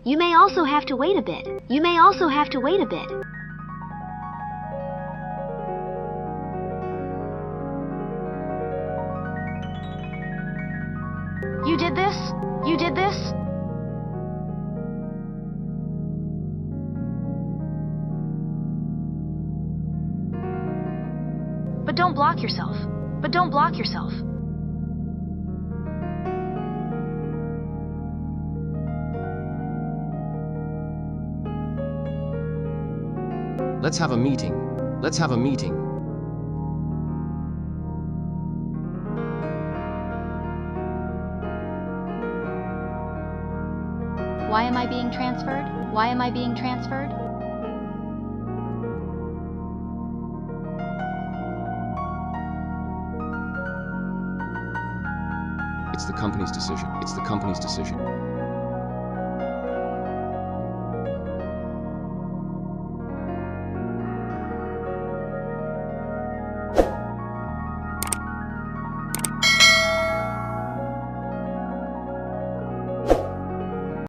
You may also have to wait a bit. You may also have to wait a bit. You did this? You did this? But don't block yourself. But don't block yourself. Let's have a meeting. Let's have a meeting. Why am I being transferred? Why am I being transferred? It's the company's decision. It's the company's decision.